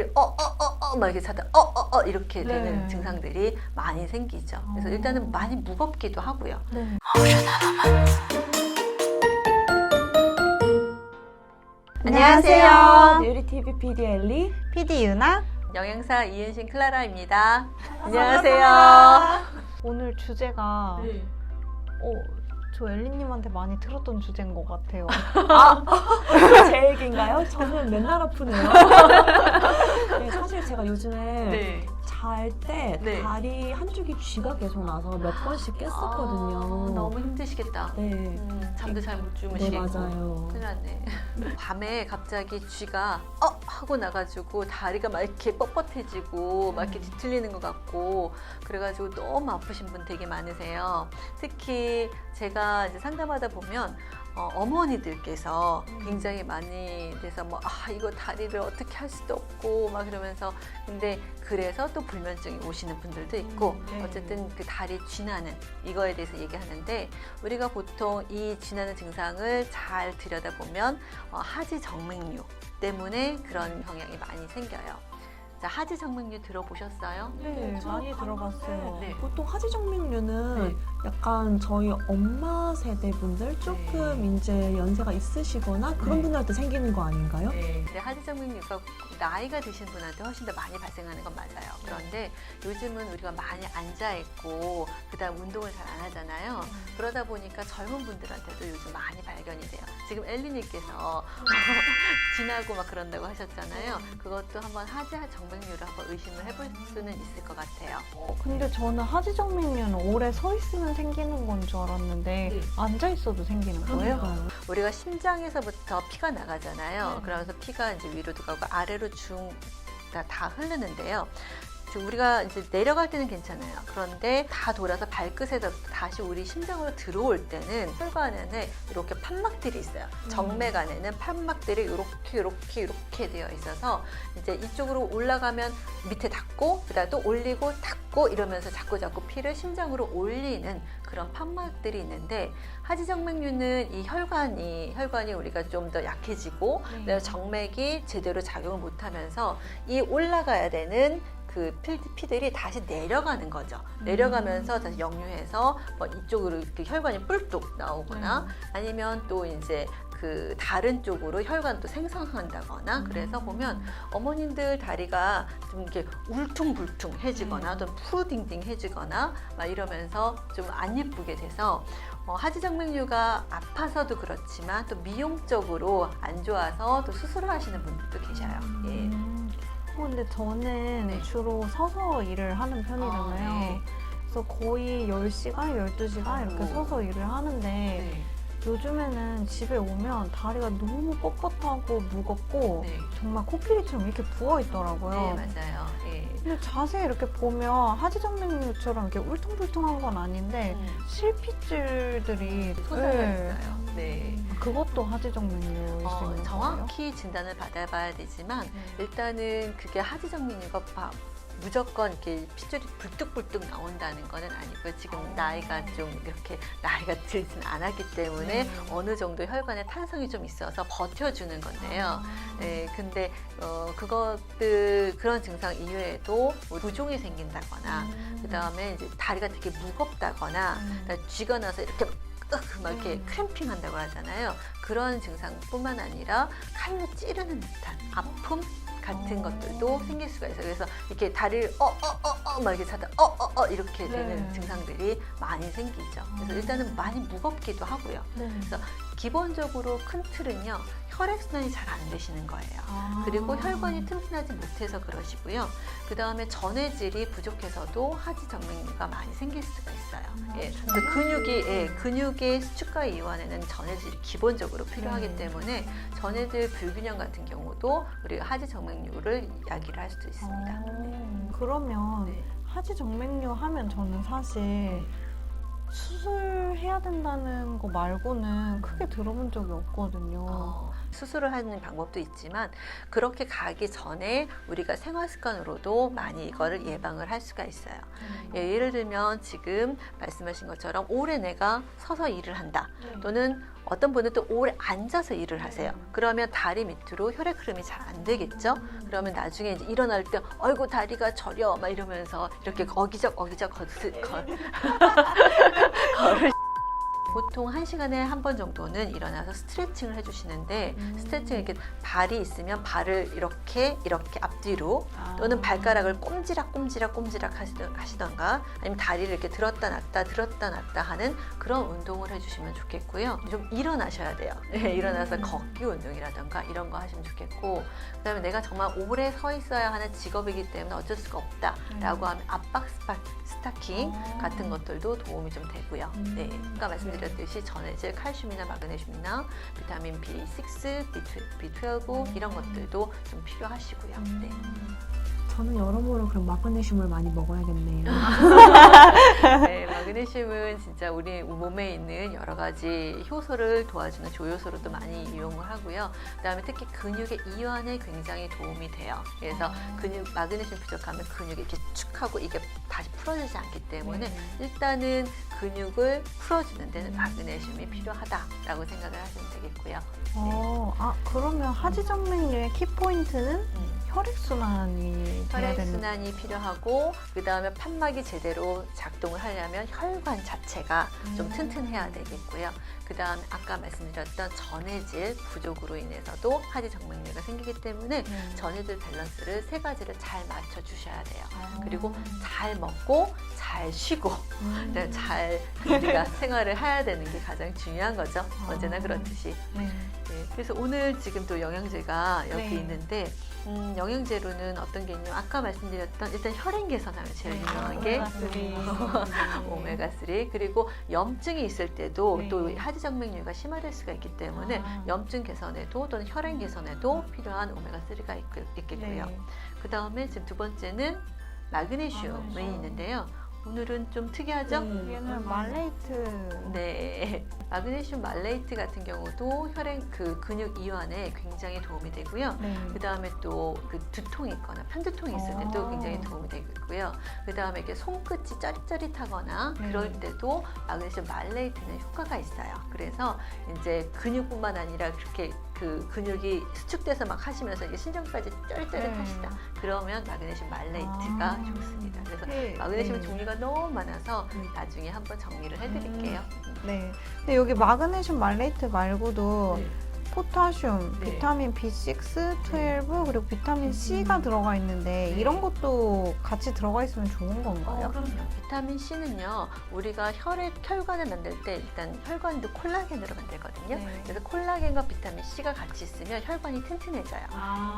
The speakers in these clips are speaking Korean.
다리를 막 이렇게 차다 이렇게 되는 증상들이 많이 생기죠. 그래서 일단은 많이 무겁기도 하고요. 네. 안녕하세요. 요리TV PD 엘리, PD 유나. 영양사 이은신 클라라입니다. 안녕하세요. 오늘 주제가 네. 저 엘리님한테 많이 들었던 주제인 것 같아요. 제 얘기인가요? 저는 맨날 아프네요. 네, 사실 제가 요즘에 네. 잘 때 네. 다리 한쪽이 쥐가 계속 나서 몇 번씩 깼었거든요. 너무 힘드시겠다. 네. 잠도 잘 못 네, 주무시겠고. 맞아요. 큰일 났네. 밤에 갑자기 쥐가 하고 나가지고 다리가 막 이렇게 뻣뻣해지고 막 이렇게 뒤틀리는 것 같고 그래가지고 너무 아프신 분 되게 많으세요. 특히 제가 이제 상담하다 보면 어머니들께서 굉장히 많이 돼서 이거 다리를 어떻게 할 수도 없고 막 그러면서 근데 그래서 또 불면증이 오시는 분들도 있고 네. 어쨌든 그 다리 쥐나는 이거에 대해서 얘기하는데 우리가 보통 이 쥐나는 증상을 잘 들여다보면 하지정맥류 때문에 그런 경향이 많이 생겨요. 자, 하지정맥류 들어보셨어요? 네, 많이 들어봤어요. 네. 보통 하지정맥류는 네. 약간 저희 엄마 세대 분들 조금 이제 연세가 있으시거나 그런 네. 분들한테 생기는 거 아닌가요? 네. 근데 하지정맥류가 나이가 드신 분한테 훨씬 더 많이 발생하는 건 맞아요. 그런데 요즘은 우리가 많이 앉아있고 그다음 운동을 잘 안 하잖아요. 그러다 보니까 젊은 분들한테도 요즘 많이 발견이 돼요. 지금 엘리님께서 지나고 막 그런다고 하셨잖아요. 그것도 한번 하지정맥류를 한번 의심을 해볼 수는 있을 것 같아요. 근데 저는 하지정맥류는 오래 서 있으면 생기는 건 줄 알았는데 네. 앉아 있어도 생기는 거예요? 그러니까요. 우리가 심장에서부터 피가 나가잖아요. 그러면서 피가 이제 위로도 가고 아래로 다 흐르는데요. 우리가 이제 내려갈 때는 괜찮아요. 그런데 다 돌아서 발끝에서 다시 우리 심장으로 들어올 때는 혈관 안에 이렇게 판막들이 있어요. 정맥 안에는 판막들이 이렇게 되어 있어서 이제 이쪽으로 올라가면 밑에 닿고 그다음 또 올리고 닿고 이러면서 자꾸 피를 심장으로 올리는 그런 판막들이 있는데 하지정맥류는 이 혈관이 우리가 좀 더 약해지고 정맥이 제대로 작용을 못하면서 이 올라가야 되는 그 피들이 다시 내려가는 거죠. 내려가면서 다시 역류해서 이쪽으로 이렇게 혈관이 뿔뚝 나오거나 아니면 또 이제 그 다른 쪽으로 혈관도 생성한다거나 그래서 보면 어머님들 다리가 좀 이렇게 울퉁불퉁해지거나 또 푸딩딩해지거나 막 이러면서 좀 안 예쁘게 돼서 하지정맥류가 아파서도 그렇지만 또 미용적으로 안 좋아서 또 수술을 하시는 분들도 계셔요. 예. 근데 저는 네. 주로 서서 일을 하는 편이잖아요. 네. 그래서 거의 10시간, 12시간 이렇게 서서 일을 하는데 네. 요즘에는 집에 오면 다리가 너무 뻣뻣하고 무겁고 네. 정말 코끼리처럼 이렇게 부어있더라고요. 네, 맞아요. 예. 근데 자세히 이렇게 보면 하지정맥류처럼 이렇게 울퉁불퉁한 건 아닌데 실핏줄들이 솟아있어요. 네. 그것도 하지정맥류일 수 있는 거예요? 정확히 진단을 받아봐야 되지만 일단은 그게 하지정맥류가 무조건 이렇게 핏줄이 불뚝불뚝 나온다는 거는 아니고요. 지금 나이가 좀 이렇게 나이가 들진 않았기 때문에 어느 정도 혈관에 탄성이 좀 있어서 버텨주는 건데요. 네, 근데 그런 증상 이외에도 부종이 생긴다거나 그 다음에 이제 다리가 되게 무겁다거나 쥐가 나서 이렇게 막 이렇게 크램핑 한다고 하잖아요. 그런 증상뿐만 아니라 칼로 찌르는 듯한 아픔 같은 것들도 생길 수가 있어요. 그래서 이렇게 다리를 막 이렇게 차다 이렇게 되는 증상들이 많이 생기죠. 그래서 일단은 많이 무겁기도 하고요. 그래서 기본적으로 큰 틀은요. 혈액순환이 잘 안 되시는 거예요. 그리고 혈관이 튼튼하지 못해서 그러시고요. 그 다음에 전해질이 부족해서도 하지정맥류가 많이 생길 수가 있어요. 그래서 근육의 수축과 이완에는 전해질이 기본적으로 필요하기 때문에 전해질 불균형 같은 경우도 우리가 하지정맥류를 야기를 할 수도 있습니다. 그러면 네. 하지정맥류 하면 저는 사실 수술해야 된다는 거 말고는 크게 들어본 적이 없거든요. 수술을 하는 방법도 있지만 그렇게 가기 전에 우리가 생활 습관으로도 많이 이거를 예방을 할 수가 있어요. 예를 들면 지금 말씀하신 것처럼 오래 내가 서서 일을 한다 또는 어떤 분은 또 오래 앉아서 일을 하세요. 그러면 다리 밑으로 혈액 흐름이 잘 안 되겠죠. 그러면 나중에 이제 일어날 때 아이고 다리가 저려 막 이러면서 이렇게 어기적 걸을 보통 1시간에 한 번 정도는 일어나서 스트레칭을 해주시는데 스트레칭 이렇게 발이 있으면 발을 이렇게 앞뒤로 또는 발가락을 꼼지락꼼지락 하시던가 아니면 다리를 이렇게 들었다 놨다 하는 그런 운동을 해주시면 좋겠고요. 좀 일어나셔야 돼요. 네, 일어나서 걷기 운동이라던가 이런 거 하시면 좋겠고 그다음에 내가 정말 오래 서 있어야 하는 직업이기 때문에 어쩔 수가 없다라고 하면 압박 스타킹 같은 것들도 도움이 좀 되고요. 네, 아까 말씀드렸듯이 전해질 칼슘이나 마그네슘이나 비타민 B6, B12 이런 것들도 좀 필요하시고요. 네. 저는 여러모로 그럼 마그네슘을 많이 먹어야겠네요. 네, 마그네슘은 진짜 우리 몸에 있는 여러 가지 효소를 도와주는 조효소로도 많이 이용을 하고요. 그다음에 특히 근육의 이완에 굉장히 도움이 돼요. 그래서 마그네슘 부족하면 근육이 이렇게 축 하고 이게 다시 풀어지지 않기 때문에 일단은 근육을 풀어주는 데는 마그네슘이 필요하다라고 생각을 하시면 되겠고요. 그러면 하지정맥류의 키포인트는 혈액순환이 돼야 되는 혈액순환이 필요하고 그 다음에 판막이 제대로 작동을 하려면 혈관 자체가 좀 튼튼해야 되겠고요. 그 다음에 아까 말씀드렸던 전해질 부족으로 인해서도 하지정맥류가 생기기 때문에 전해질 밸런스를 3가지를 잘 맞춰주셔야 돼요. 그리고 잘 먹고 잘 쉬고 잘 우리가 생활을 해야 되는 게 가장 중요한 거죠. 언제나 그렇듯이. 네, 그래서 오늘 지금 또 영양제가 여기 있는데 영양제로는 어떤 게 있냐면 아까 말씀드렸던 일단 혈행 개선하면 제일 유명한 게 오메가3 그리고 염증이 있을 때도 또 하지정맥류가 심화될 수가 있기 때문에 염증 개선에도 또는 혈행 개선에도 필요한 오메가3가 있겠고요. 그 다음에 지금 2번째는 마그네슘이 있는데요. 오늘은 좀 특이하죠? 얘는 말레이트. 네, 마그네슘 말레이트 같은 경우도 근육 이완에 굉장히 도움이 되고요. 그 다음에 또 그 두통이 있거나 편두통이 있을 때도 굉장히 도움이 되고요. 그 다음에 이렇게 손끝이 짜릿짜릿하거나 그럴 때도 마그네슘 말레이트는 효과가 있어요. 그래서 이제 근육뿐만 아니라 그렇게 그 근육이 수축돼서 막 하시면서 이게 신장까지 짜릿짜릿하시다. 그러면 마그네슘 말레이트가 좋습니다. 그래서 마그네슘 종류가 너무 많아서 나중에 한번 정리를 해드릴게요. 네. 근데 여기 마그네슘 말레이트 말고도 포타슘, 비타민 B6, 12 그리고 비타민 C가 들어가 있는데 이런 것도 같이 들어가 있으면 좋은 건가요? 그럼요. 비타민 C는요, 우리가 혈관을 만들 때 일단 혈관도 콜라겐으로 만들거든요. 그래서 콜라겐과 비타민 C가 같이 있으면 혈관이 튼튼해져요.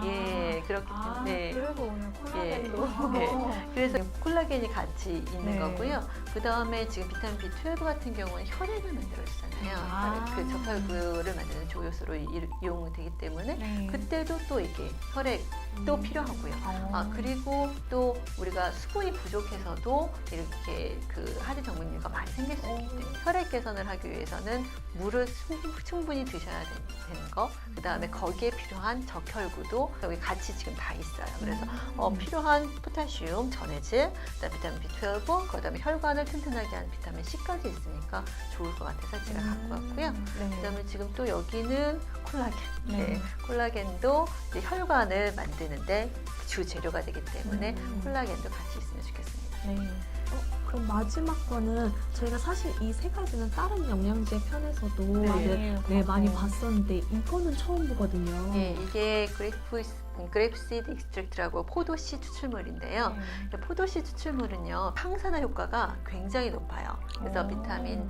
예, 그렇기 때문에. 그래서 오늘 콜라겐도. 그래서 그래서 콜라겐이 같이 있는 거고요. 그 다음에 지금 비타민 B12 같은 경우는 혈액을 만들어주잖아요. 그 적혈구를 만드는 조효소로 이용되기 때문에 그때도 또 이게 혈액도 필요하고요. 그리고 또 우리가 수분이 부족해서도 이렇게 그 하지정맥류가 많이 생길 수 있기 때문에 혈액 개선을 하기 위해서는 물을 충분히 드셔야 되는 거, 그 다음에 거기에 필요한 적혈구도 여기 같이 지금 다 있어요. 그래서 필요한 포타슘, 전해질, 그다음에 비타민 B12, 그다음에 혈관을 튼튼하게 하는 비타민 C까지 있으니까 좋을 것 같아서 제가 갖고 왔고요. 그다음에 지금 또 여기는 콜라겐. 콜라겐도 이제 혈관을 만드는데 주 재료가 되기 때문에 콜라겐도 같이 있으면 좋겠습니다. 그럼 마지막 거는 저희가 사실 이 3가지는 다른 영양제 편에서도 많이 봤었는데 이거는 처음 보거든요. 이게 그레이프시드 익스트랙트라고 포도씨 추출물인데요. 포도씨 추출물은요, 항산화 효과가 굉장히 높아요. 그래서 비타민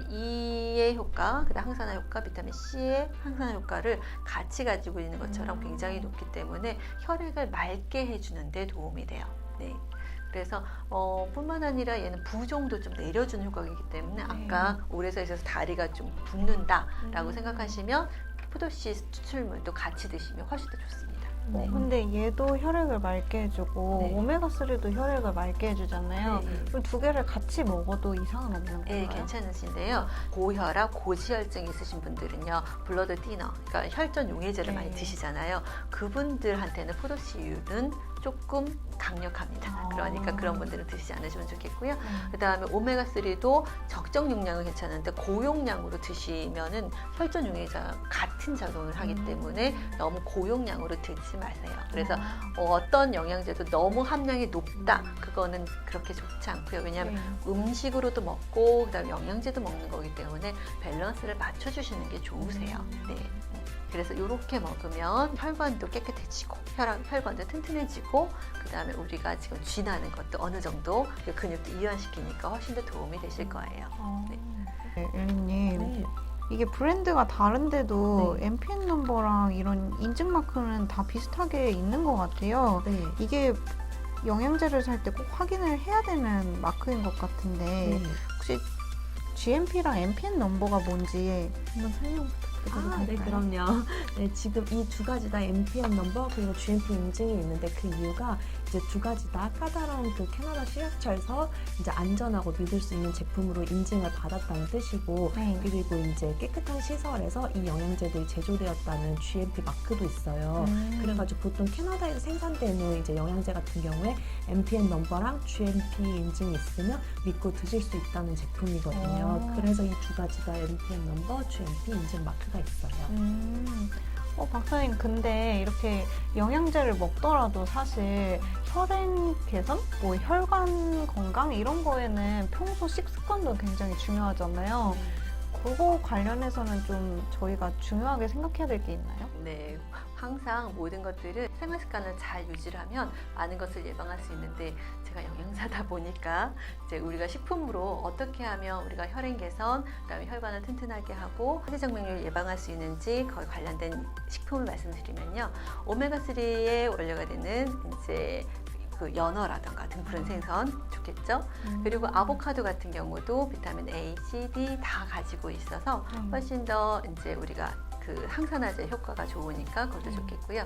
E의 효과, 그다음 항산화 효과, 비타민 C의 항산화 효과를 같이 가지고 있는 것처럼 굉장히 높기 때문에 혈액을 맑게 해주는 데 도움이 돼요. 그래서 뿐만 아니라 얘는 부종도 좀 내려주는 효과이기 때문에 아까 오래 서 있어서 다리가 좀 붓는다라고 생각하시면 포도씨 추출물도 같이 드시면 훨씬 더 좋습니다. 근데 얘도 혈액을 맑게 해주고 오메가3도 혈액을 맑게 해주잖아요. 그럼 2개를 같이 먹어도 이상은 없는 건가요? 괜찮으신데요. 고혈압, 고지혈증 있으신 분들은요, 블러드 티너, 그러니까 혈전 용해제를 많이 드시잖아요. 그분들한테는 포도씨유는 조금 강력합니다. 그러니까 그런 분들은 드시지 않으시면 좋겠고요. 네. 그다음에 오메가3도 적정 용량은 괜찮은데 고용량으로 드시면은 혈전 용해자 같은 작용을 하기 때문에 너무 고용량으로 드시지 마세요. 그래서 어떤 영양제도 너무 함량이 높다. 그거는 그렇게 좋지 않고요. 왜냐하면 네. 음식으로도 먹고 그다음에 영양제도 먹는 거기 때문에 밸런스를 맞춰주시는 게 좋으세요. 네. 그래서 이렇게 먹으면 혈관도 깨끗해지고 혈관도 튼튼해지고 그다음에 우리가 지금 쥐나는 것도 어느 정도 근육도 이완시키니까 훨씬 더 도움이 되실 거예요. 네. 네, 엘리님. 네. 이게 브랜드가 다른데도 네. MPN 넘버랑 이런 인증 마크는 다 비슷하게 있는 것 같아요. 네. 이게 영양제를 살 때 꼭 확인을 해야 되는 마크인 것 같은데 네. 혹시 GMP랑 MPN 넘버가 뭔지 한번 설명 부탁드려도 네, 될까요? 그럼요. 네, 지금 이 두 가지 다 MPN 넘버 그리고 GMP 인증이 있는데 그 이유가 이제 두 가지 다 까다로운 그 캐나다 식약처에서 이제 안전하고 믿을 수 있는 제품으로 인증을 받았다는 뜻이고 네. 그리고 이제 깨끗한 시설에서 이 영양제들이 제조되었다는 GMP 마크도 있어요. 그래가지고 보통 캐나다에서 생산되는 이제 영양제 같은 경우에 MPN 넘버랑 GMP 인증이 있으면 믿고 드실 수 있다는 제품이거든요. 그래서 이 두 가지 다 MPN 넘버, GMP 인증 마크가 있어요. 박사님, 근데 이렇게 영양제를 먹더라도 사실 혈행 개선, 뭐 혈관 건강 이런 거에는 평소 식습관도 굉장히 중요하잖아요. 그거 관련해서는 좀 저희가 중요하게 생각해야 될 게 있나요? 네, 항상 모든 것들을 생활 습관을 잘 유지하면 많은 것을 예방할 수 있는데 제가 영양사다 보니까 이제 우리가 식품으로 어떻게 하면 우리가 혈행 개선, 그다음에 혈관을 튼튼하게 하고 화재정맥류를 예방할 수 있는지 거기 관련된 식품을 말씀드리면요, 오메가3의 원료가 되는 이제 그 연어라든가 등푸른 생선 좋겠죠. 그리고 아보카도 같은 경우도 비타민 A, C, D 다 가지고 있어서 훨씬 더 이제 우리가 그 항산화제 효과가 좋으니까 그것도 좋겠고요.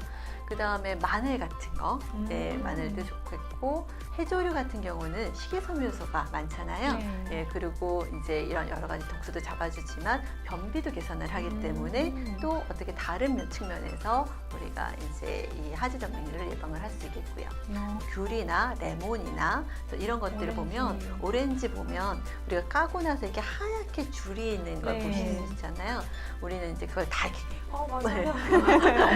그 다음에 마늘 같은 거, 네, 마늘도 좋겠고 해조류 같은 경우는 식이섬유소가 많잖아요. 네. 예, 그리고 이제 이런 여러 가지 독소도 잡아주지만 변비도 개선을 하기 때문에 또 어떻게 다른 측면에서 우리가 이제 이 하지정맥류를 예방을 할 수 있겠고요. 귤이나 레몬이나 이런 것들을 보면 오렌지 보면 우리가 까고 나서 이렇게 하얗게 줄이 있는 걸 네. 보실 수 있잖아요. 우리는 이제 그걸 다 이렇게 맞아요.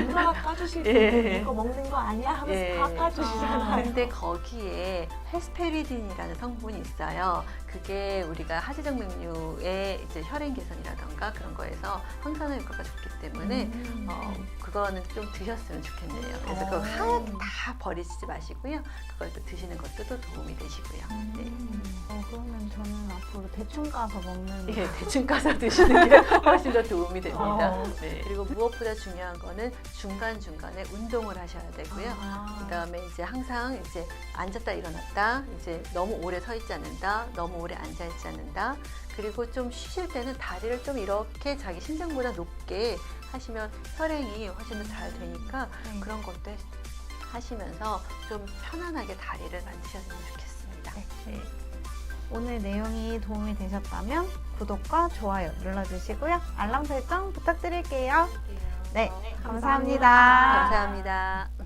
엄마가 까주실 때 예. 이거 먹는 거 아니야 하면서 예. 다 까주시잖아요. 근데 거기에 헤스페리딘이라는 성분이 있어요. 그게 우리가 하지정맥류의 이제 혈행 개선이라던가 그런 거에서 항산화 효과가 좋기 때문에 그거는 좀 드셨으면 좋겠네요. 그래서 그거 하얗게 다 버리시지 마시고요. 그걸 또 드시는 것도 또 도움이 되시고요. 네. 그러면 저는 앞으로 대충 까서 먹는 예, 대충 까서 드시는 게 훨씬 더 도움이 됩니다. 네. 그리고 무엇보다 중요한 거는 중간중간에 운동을 하셔야 되고요. 그다음에 이제 항상 이제 앉았다 일어났다, 이제 너무 오래 서 있지 않는다, 너무 오래 앉아 있지 않는다. 그리고 좀 쉬실 때는 다리를 좀 이렇게 자기 심장보다 높게 하시면 혈행이 훨씬 더 잘 되니까 그런 것도 하시면서 좀 편안하게 다리를 만드셨으면 좋겠습니다. 네. 오늘 내용이 도움이 되셨다면 구독과 좋아요 눌러주시고요. 알람 설정 부탁드릴게요. 네, 감사합니다. 감사합니다.